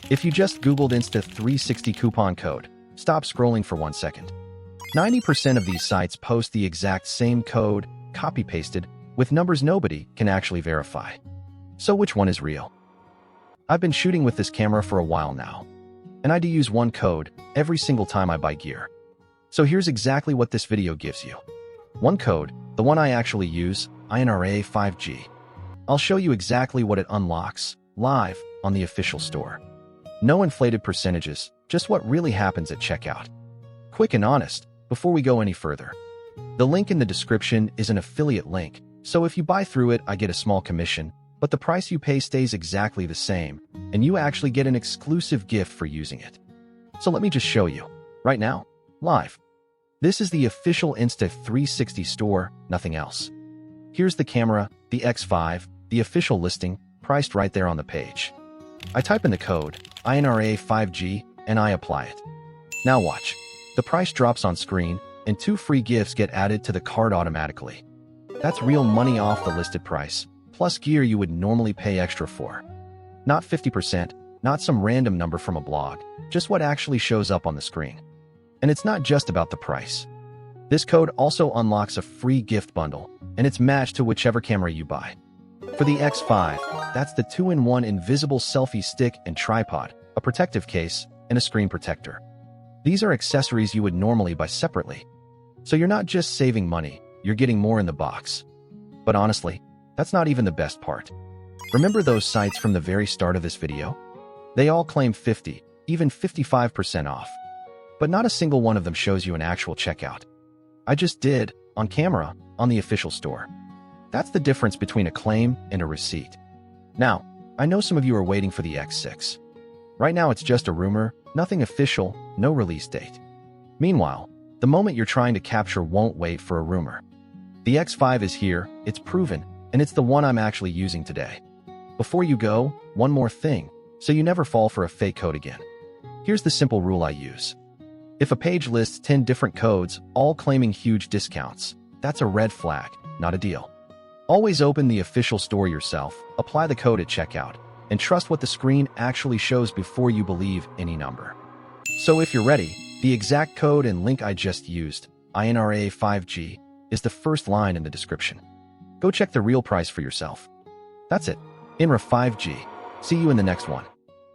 If you just Googled Insta360 coupon code, stop scrolling for 1 second. 90% of these sites post the exact same code, copy-pasted, with numbers nobody can actually verify. So which one is real? I've been shooting with this camera for a while now, and I do use one code every single time I buy gear. So here's exactly what this video gives you. One code, the one I actually use, INRA5G. I'll show you exactly what it unlocks, live, on the official store. No inflated percentages, just what really happens at checkout. Quick and honest, before we go any further. The link in the description is an affiliate link, so if you buy through it, I get a small commission, but the price you pay stays exactly the same, and you actually get an exclusive gift for using it. So let me just show you, right now, live. This is the official Insta360 store, nothing else. Here's the camera, the X5, the official listing, priced right there on the page. I type in the code, INRA5G, and I apply it. Now watch. The price drops on screen, and 2 free gifts get added to the cart automatically. That's real money off the listed price, plus gear you would normally pay extra for. Not 50%, not some random number from a blog, just what actually shows up on the screen. And it's not just about the price. This code also unlocks a free gift bundle, and it's matched to whichever camera you buy. For the X5, that's the 2-in-1 invisible selfie stick and tripod, a protective case, and a screen protector. These are accessories you would normally buy separately. So you're not just saving money, you're getting more in the box. But honestly, that's not even the best part. Remember those sites from the very start of this video? They all claim 50, even 55% off. But not a single one of them shows you an actual checkout. I just did, on camera, on the official store. That's the difference between a claim and a receipt. Now, I know some of you are waiting for the X6. Right now it's just a rumor, nothing official, no release date. Meanwhile, the moment you're trying to capture won't wait for a rumor. The X5 is here, it's proven, and it's the one I'm actually using today. Before you go, one more thing, so you never fall for a fake code again. Here's the simple rule I use. If a page lists 10 different codes, all claiming huge discounts, that's a red flag, not a deal. Always open the official store yourself, apply the code at checkout, and trust what the screen actually shows before you believe any number. So if you're ready, the exact code and link I just used, INRA5G, is the first line in the description. Go check the real price for yourself. That's it. INRA5G. See you in the next one.